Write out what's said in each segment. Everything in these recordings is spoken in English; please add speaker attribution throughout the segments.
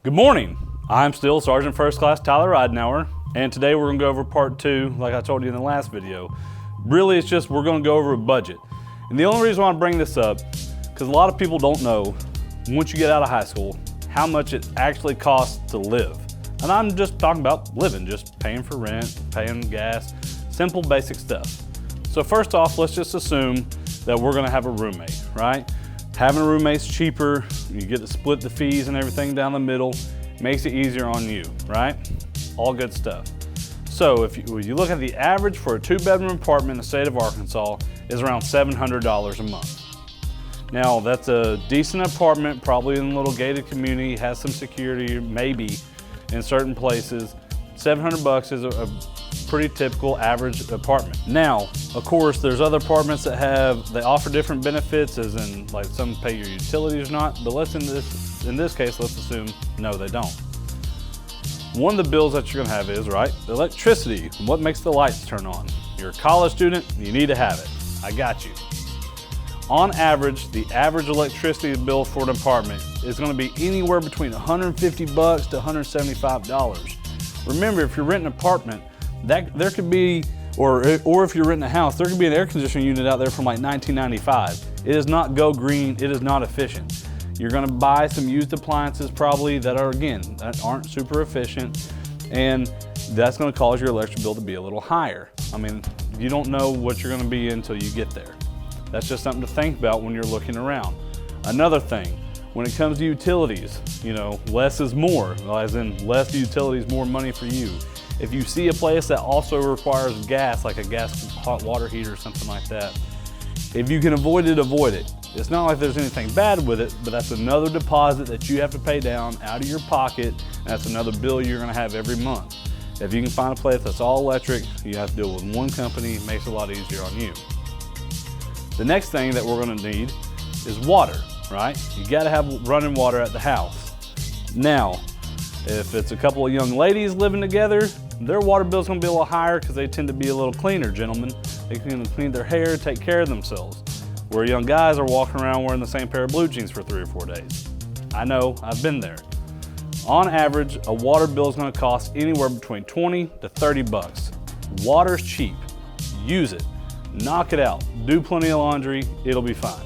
Speaker 1: Good morning. I'm still Sergeant First Class Tyler Ridenauer, and today we're gonna go over part 2, like I told you in the last video. Really, it's just we're gonna go over a budget. And the only reason why I bring this up, because a lot of people don't know, once you get out of high school, how much it actually costs to live. And I'm just talking about living, just paying for rent, paying gas, simple basic stuff. So first off, let's just assume that we're gonna have a roommate, right? Having a roommate's cheaper, you get to split the fees and everything down the middle, makes it easier on you, right? All good stuff. So if you look at the average for a 2-bedroom apartment in the state of Arkansas is around $700 a month. Now that's a decent apartment, probably in a little gated community, has some security, maybe in certain places. 700 bucks is a pretty typical average apartment. Now, of course, there's other apartments that they offer different benefits, as in like some pay your utilities or not, but in this case, let's assume no, they don't. One of the bills that you're gonna have is, right, electricity. What makes the lights turn on? You're a college student, you need to have it. I got you. On average, the average electricity bill for an apartment is gonna be anywhere between 150 bucks to $175. Remember, if you're renting an apartment, there could be, or if you're renting a house, there could be an air conditioning unit out there from like 1995. It does not go green, it is not efficient. You're gonna buy some used appliances probably that aren't super efficient, and that's gonna cause your electric bill to be a little higher. I mean, you don't know what you're gonna be in until you get there. That's just something to think about when you're looking around. Another thing, when it comes to utilities, less is more, as in less utilities, more money for you. If you see a place that also requires gas, like a gas hot water heater or something like that, if you can avoid it, avoid it. It's not like there's anything bad with it, but that's another deposit that you have to pay down out of your pocket, and that's another bill you're gonna have every month. If you can find a place that's all electric, you have to deal with one company, it makes it a lot easier on you. The next thing that we're gonna need is water, right? You gotta have running water at the house. Now, if it's a couple of young ladies living together, their water bill's gonna be a little higher because they tend to be a little cleaner, gentlemen. They can clean their hair, take care of themselves. Where young guys are walking around wearing the same pair of blue jeans for 3 or 4 days. I know, I've been there. On average, a water bill is gonna cost anywhere between 20 to 30 bucks. Water's cheap, use it, knock it out, do plenty of laundry, it'll be fine.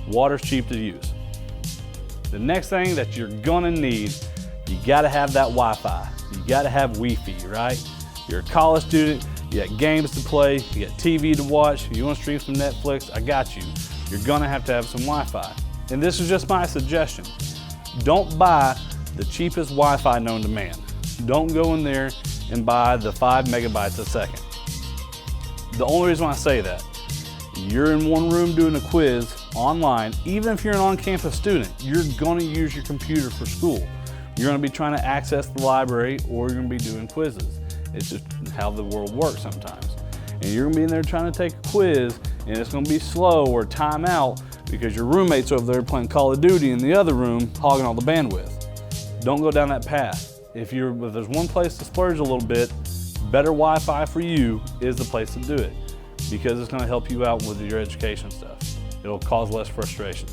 Speaker 1: Water's cheap to use. The next thing that you're gonna need, you gotta have that Wi-Fi. You gotta have Wi-Fi, right? You're a college student, you got games to play, you got TV to watch, you wanna stream some Netflix, I got you. You're gonna have to have some Wi-Fi. And this is just my suggestion. Don't buy the cheapest Wi-Fi known to man. Don't go in there and buy the 5 megabytes a second. The only reason why I say that, you're in one room doing a quiz online, even if you're an on-campus student, you're gonna use your computer for school. You're gonna be trying to access the library, or you're gonna be doing quizzes. It's just how the world works sometimes. And you're gonna be in there trying to take a quiz, and it's gonna be slow or time out because your roommate's over there playing Call of Duty in the other room, hogging all the bandwidth. Don't go down that path. If there's one place to splurge a little bit, better Wi-Fi for you is the place to do it, because it's gonna help you out with your education stuff. It'll cause less frustration.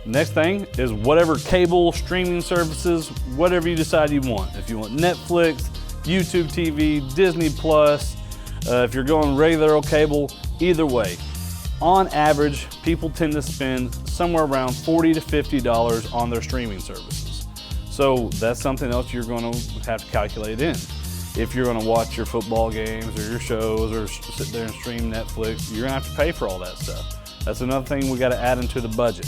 Speaker 1: Next thing is whatever cable, streaming services, whatever you decide you want. If you want Netflix, YouTube TV, Disney Plus, if you're going regular old cable, either way. On average, people tend to spend somewhere around $40 to $50 on their streaming services. So that's something else you're gonna have to calculate in. If you're gonna watch your football games or your shows or sit there and stream Netflix, you're gonna have to pay for all that stuff. That's another thing we gotta add into the budget.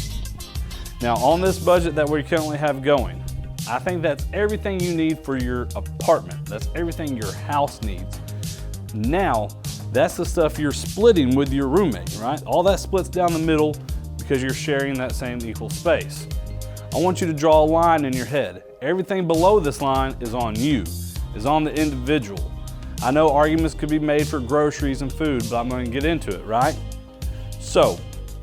Speaker 1: Now on this budget that we currently have going, I think that's everything you need for your apartment. That's everything your house needs. Now, that's the stuff you're splitting with your roommate, right? All that splits down the middle because you're sharing that same equal space. I want you to draw a line in your head. Everything below this line is on you, is on the individual. I know arguments could be made for groceries and food, but I'm gonna get into it, right? So,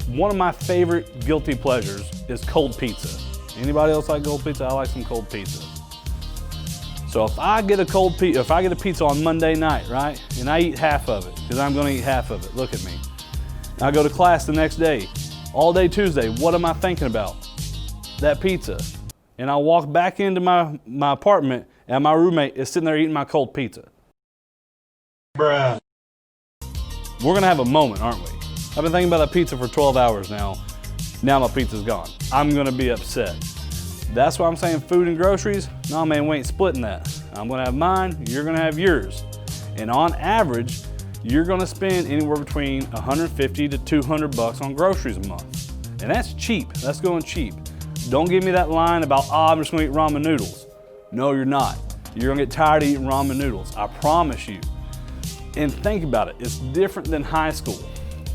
Speaker 1: one of my favorite guilty pleasures is cold pizza. Anybody else like cold pizza? I like some cold pizza. So if I get a pizza on Monday night, right, and I eat half of it, because I'm gonna eat half of it, look at me. And I go to class the next day, all day Tuesday, what am I thinking about? That pizza. and I walk back into my apartment and my roommate is sitting there eating my cold pizza.
Speaker 2: Bruh.
Speaker 1: We're gonna have a moment, aren't we? I've been thinking about that pizza for 12 hours now. Now my pizza's gone. I'm gonna be upset. That's why I'm saying food and groceries. No man, we ain't splitting that. I'm gonna have mine, you're gonna have yours. And on average, you're gonna spend anywhere between 150 to 200 bucks on groceries a month. And that's cheap, that's going cheap. Don't give me that line about, I'm just gonna eat ramen noodles. No, you're not. You're gonna get tired of eating ramen noodles, I promise you. And think about it, it's different than high school.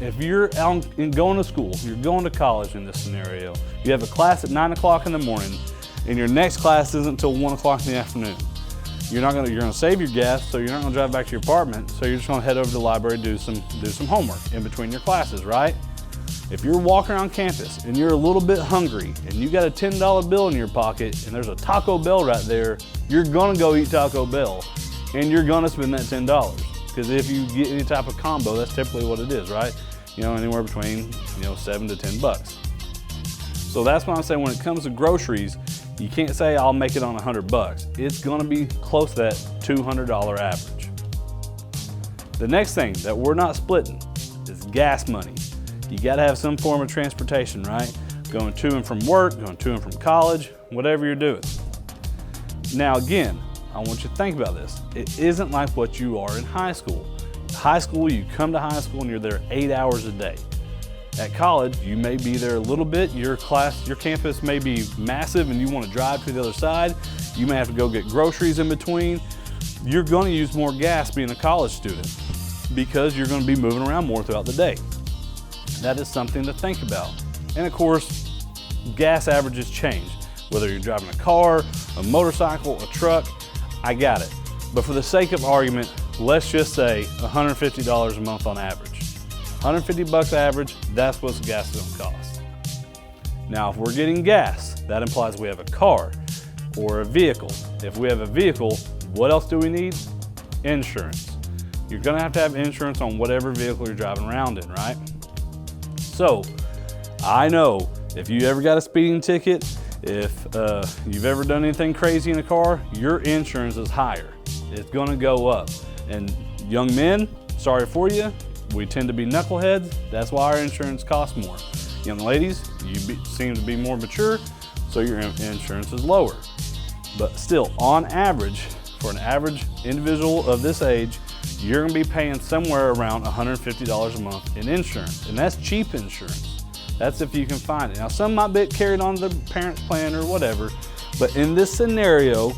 Speaker 1: If you're out and going to school, you're going to college in this scenario, you have a class at 9 o'clock in the morning, and your next class isn't until 1 o'clock in the afternoon. You're gonna save your gas, so you're not gonna drive back to your apartment, so you're just gonna head over to the library and do some homework in between your classes, right? If you're walking around campus and you're a little bit hungry and you got a $10 bill in your pocket and there's a Taco Bell right there, you're gonna go eat Taco Bell and you're gonna spend that $10. Because if you get any type of combo, that's typically what it is, right? You know, anywhere between, 7 to 10 bucks. So that's why I'm saying when it comes to groceries, you can't say I'll make it on 100 bucks. It's gonna be close to that $200 average. The next thing that we're not splitting is gas money. You gotta have some form of transportation, right? Going to and from work, going to and from college, whatever you're doing. Now again, I want you to think about this. It isn't like what you are in high school. High school, you come to high school and you're there 8 hours a day. At college, you may be there a little bit. Your campus may be massive and you want to drive to the other side. You may have to go get groceries in between. You're going to use more gas being a college student because you're going to be moving around more throughout the day. That is something to think about. And of course, gas averages change. Whether you're driving a car, a motorcycle, a truck, I got it. But for the sake of argument, let's just say $150 a month on average. 150 bucks average, that's what gas is gonna cost. Now, if we're getting gas, that implies we have a car or a vehicle. If we have a vehicle, what else do we need? Insurance. You're gonna have to have insurance on whatever vehicle you're driving around in, right? So, I know if you ever got a speeding ticket, if you've ever done anything crazy in a car, your insurance is higher. It's gonna go up. And young men, sorry for you, we tend to be knuckleheads. That's why our insurance costs more. Young ladies, you seem to be more mature, so your insurance is lower. But still, on average, for an average individual of this age, you're gonna be paying somewhere around $150 a month in insurance, and that's cheap insurance. That's if you can find it. Now, some might be carried on the parents' plan or whatever, but in this scenario,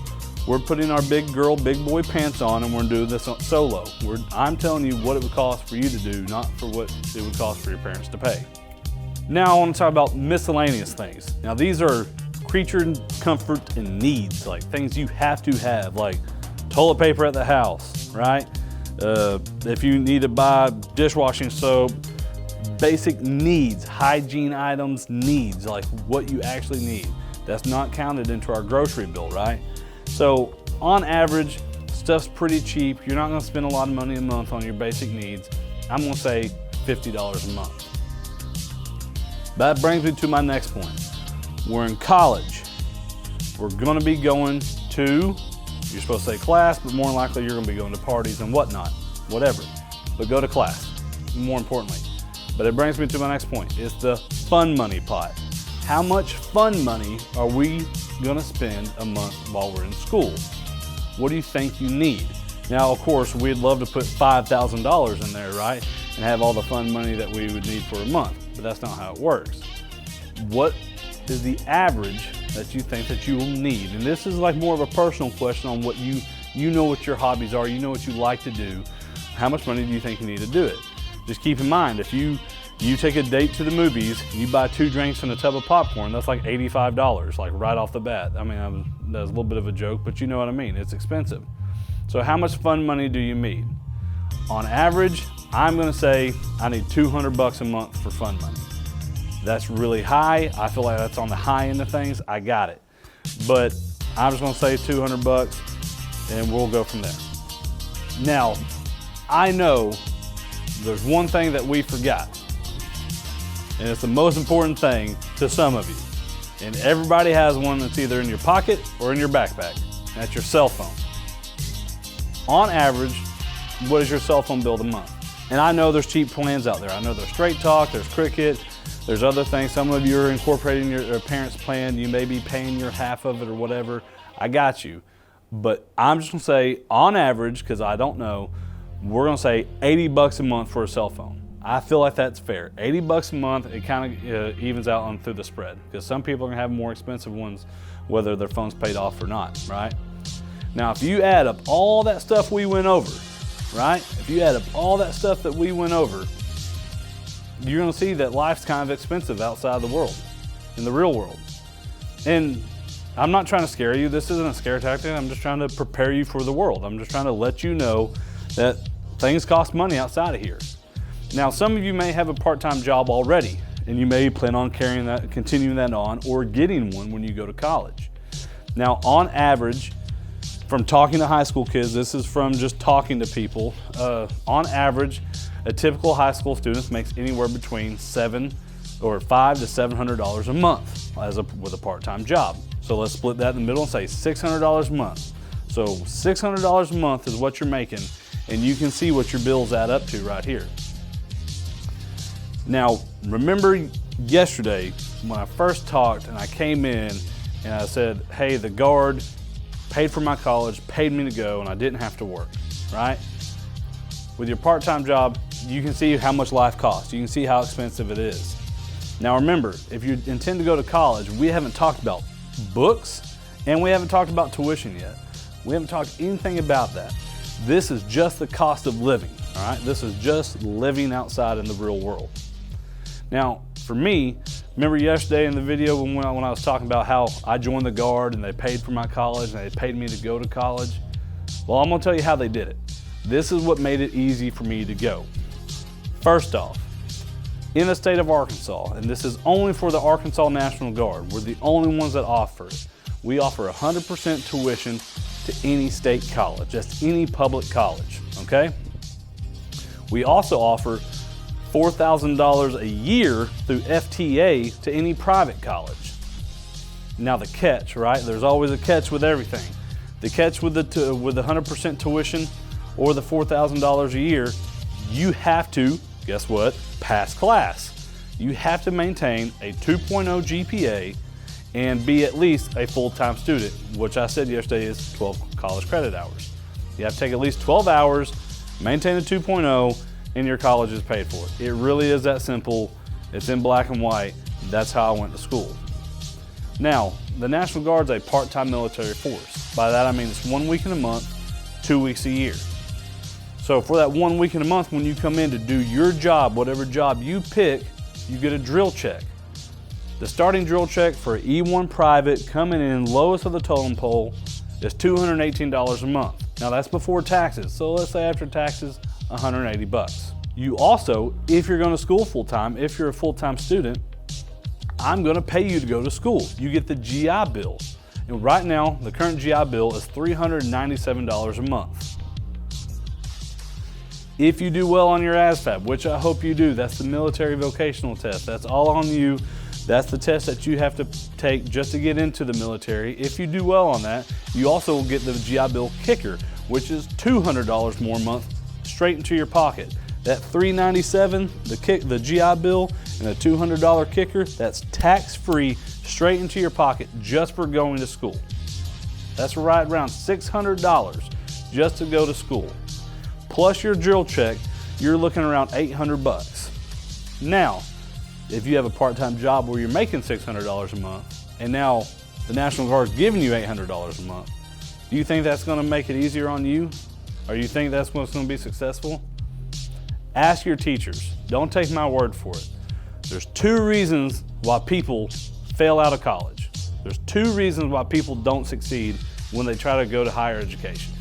Speaker 1: we're putting our big girl, big boy pants on and we're doing this solo. I'm telling you what it would cost for you to do, not for what it would cost for your parents to pay. Now I want to talk about miscellaneous things. Now these are creature comfort and needs, like things you have to have, like toilet paper at the house, right? If you need to buy dishwashing soap, basic needs, hygiene items, needs, like what you actually need. That's not counted into our grocery bill, right? So on average, stuff's pretty cheap. You're not gonna spend a lot of money a month on your basic needs. I'm gonna say $50 a month. That brings me to my next point. We're in college. We're gonna be going to, you're supposed to say class, but more likely you're gonna be going to parties and whatnot, whatever. But go to class, more importantly. But it brings me to my next point. It's the fun money pot. How much fun money are we gonna spend a month while we're in school? What do you think you need? Now, of course, we'd love to put $5,000 in there, right? And have all the fun money that we would need for a month, but that's not how it works. What is the average that you think that you will need? And this is like more of a personal question on what you know what your hobbies are, you know what you like to do. How much money do you think you need to do it? Just keep in mind, if you take a date to the movies, you buy 2 drinks and a tub of popcorn, that's like $85, like right off the bat. I mean, that's a little bit of a joke, but you know what I mean, it's expensive. So how much fun money do you need? On average, I'm gonna say I need 200 bucks a month for fun money. That's really high. I feel like that's on the high end of things. I got it. But I'm just gonna say 200 bucks and we'll go from there. Now, I know there's one thing that we forgot, and it's the most important thing to some of you, And everybody has one that's either in your pocket or in your backpack. That's your cell phone. On average, what is your cell phone bill a month? And I know there's cheap plans out there. I know there's Straight Talk, there's Cricket, there's other things. Some of you are incorporating your parents' plan. You may be paying your half of it or whatever. I got you. But I'm just gonna say, on average, because I don't know, we're gonna say $80 a month for a cell phone. I feel like that's fair. $80 a month, it kind of evens out on through the spread, because some people are gonna have more expensive ones, whether their phone's paid off or not, right? Now, if you add up all that stuff we went over, right? If you add up all that stuff that we went over, you're gonna see that life's kind of expensive outside the world, in the real world. And I'm not trying to scare you. This isn't a scare tactic. I'm just trying to prepare you for the world. I'm just trying to let you know that things cost money outside of here. Now, some of you may have a part-time job already, and you may plan on continuing that on, or getting one when you go to college. Now, on average, from talking to high school kids, this is from just talking to people, on average, a typical high school student makes anywhere between $500 to $700 a month with a part-time job. So let's split that in the middle and say $600 a month. So $600 a month is what you're making, and you can see what your bills add up to right here. Now, remember yesterday when I first talked and I came in and I said, hey, the guard paid for my college, paid me to go, and I didn't have to work, right? With your part-time job, you can see how much life costs. You can see how expensive it is. Now remember, if you intend to go to college, we haven't talked about books, and we haven't talked about tuition yet. We haven't talked anything about that. This is just the cost of living, all right? This is just living outside in the real world. Now, for me, remember yesterday in the video when I was talking about how I joined the Guard and they paid for my college and they paid me to go to college? Well, I'm gonna tell you how they did it. This is what made it easy for me to go. First off, in the state of Arkansas, and this is only for the Arkansas National Guard, we're the only ones that offer it. We offer 100% tuition to any state college, that's any public college, okay? We also offer $4,000 a year through FTA to any private college. Now the catch, right? There's always a catch with everything. The catch with the 100% tuition or the $4,000 a year, you have to, guess what? Pass class. You have to maintain a 2.0 GPA and be at least a full-time student, which I said yesterday is 12 college credit hours. You have to take at least 12 hours, maintain a 2.0, and your college is paid for. It really is that simple. It's in black and white. That's how I went to school. Now, the National Guard's a part-time military force. By that I mean it's 1 week in a month, 2 weeks a year. So for that 1 week in a month, when you come in to do your job, whatever job you pick, you get a drill check. The starting drill check for E1 private coming in lowest of the totem pole is $218 a month. Now that's before taxes. So let's say after taxes, $180. You also, if you're going to school full-time, if you're a full-time student, I'm going to pay you to go to school. You get the GI Bill. And right now, the current GI Bill is $397 a month. If you do well on your ASVAB, which I hope you do, that's the military vocational test. That's all on you. That's the test that you have to take just to get into the military. If you do well on that, you also will get the GI Bill kicker, which is $200 more a month straight into your pocket. That $397, the GI Bill, and the $200 kicker, that's tax-free straight into your pocket just for going to school. That's right around $600 just to go to school. Plus your drill check, you're looking around $800. Now, if you have a part-time job where you're making $600 a month, and now the National Guard's giving you $800 a month, do you think that's gonna make it easier on you? Or you think that's what's gonna be successful? Ask your teachers. Don't take my word for it. There's 2 reasons why people fail out of college. There's 2 reasons why people don't succeed when they try to go to higher education.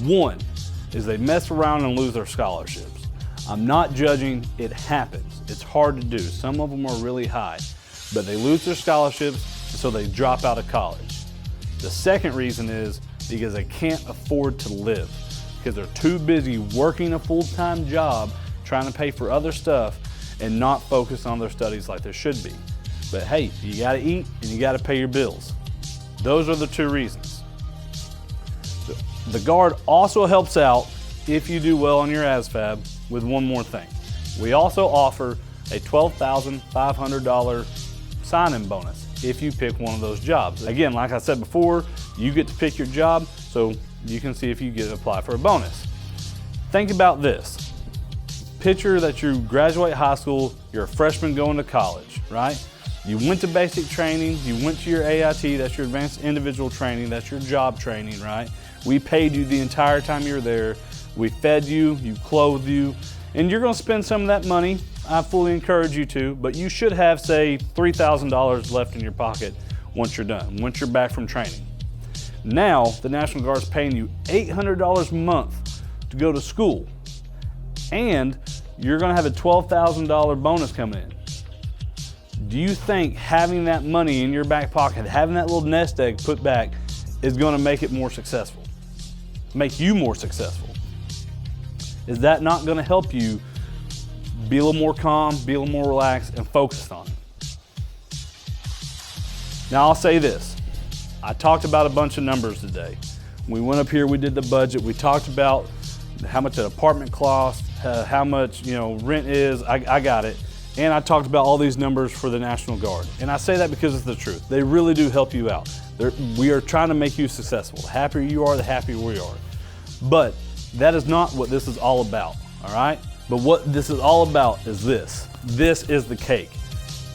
Speaker 1: One is they mess around and lose their scholarships. I'm not judging, it happens. It's hard to do. Some of them are really high, but they lose their scholarships, so they drop out of college. The second reason is because they can't afford to live, because they're too busy working a full-time job, trying to pay for other stuff, and not focus on their studies like they should be. But hey, you gotta eat and you gotta pay your bills. Those are the two reasons. The Guard also helps out if you do well on your ASVAB with one more thing. We also offer a $12,500 sign-in bonus if you pick one of those jobs. Again, like I said before, you get to pick your job, so you can see if you get to apply for a bonus. Think about this. Picture that you graduate high school, you're a freshman going to college, right? You went to basic training, you went to your AIT, that's your advanced individual training, that's your job training, right? We paid you the entire time you were there. We fed you, you clothed you, and you're gonna spend some of that money. I fully encourage you to, but you should have, say, $3,000 left in your pocket once you're done, once you're back from training. Now, the National Guard's paying you $800 a month to go to school, and you're gonna have a $12,000 bonus coming in. Do you think having that money in your back pocket, having that little nest egg put back, is gonna make it more successful? Make you more successful? Is that not gonna help you be a little more calm, be a little more relaxed, and focused on it? Now I'll say this, I talked about a bunch of numbers today. We went up here, we did the budget, we talked about how much an apartment costs, how much rent is, I got it. And I talked about all these numbers for the National Guard. And I say that because it's the truth. They really do help you out. We are trying to make you successful. The happier you are, the happier we are. But that is not what this is all about, all right? But what this is all about is this. This is the cake.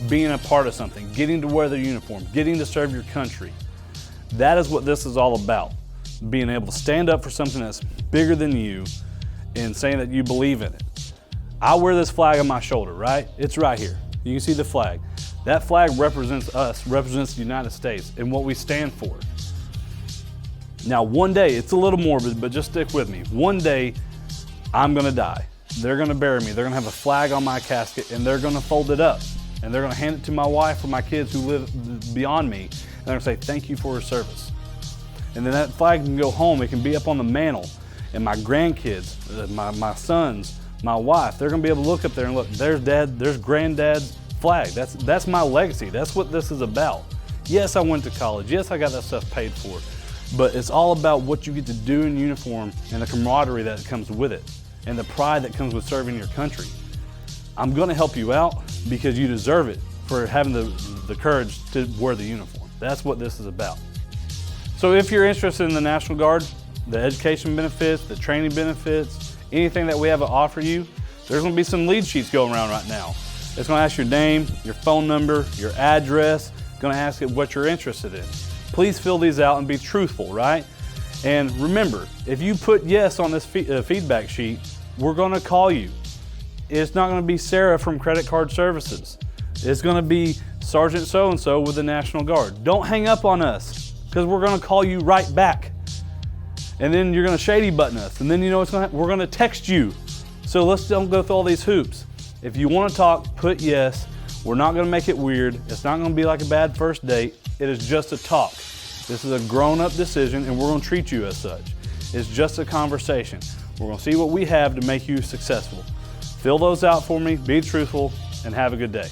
Speaker 1: Being a part of something, getting to wear the uniform, getting to serve your country. That is what this is all about. Being able to stand up for something that's bigger than you and saying that you believe in it. I wear this flag on my shoulder, right? It's right here. You can see the flag. That flag represents us, represents the United States and what we stand for. Now, one day, it's a little morbid, but just stick with me. One day, I'm gonna die. They're gonna bury me. They're gonna have a flag on my casket and they're gonna fold it up. And they're gonna hand it to my wife or my kids who live beyond me. And they're gonna say, thank you for your service. And then that flag can go home. It can be up on the mantle. And my grandkids, my sons, my wife, they're gonna be able to look up there and look, there's dad, there's granddad's flag. That's my legacy. That's what this is about. Yes, I went to college. Yes, I got that stuff paid for. But it's all about what you get to do in uniform and the camaraderie that comes with it and the pride that comes with serving your country. I'm gonna help you out because you deserve it for having the courage to wear the uniform. That's what this is about. So if you're interested in the National Guard, the education benefits, the training benefits, anything that we have to offer you, there's gonna be some lead sheets going around right now. It's gonna ask your name, your phone number, your address, gonna ask it what you're interested in. Please fill these out and be truthful, right? And remember, if you put yes on this feedback sheet, we're gonna call you. It's not gonna be Sarah from Credit Card Services. It's gonna be Sergeant so-and-so with the National Guard. Don't hang up on us, because we're gonna call you right back. And then you're gonna shady button us, and then you know what's gonna happen? We're gonna text you. So let's don't go through all these hoops. If you wanna talk, put yes. We're not gonna make it weird. It's not gonna be like a bad first date. It is just a talk. This is a grown-up decision and we're gonna treat you as such. It's just a conversation. We're gonna see what we have to make you successful. Fill those out for me, be truthful, and have a good day.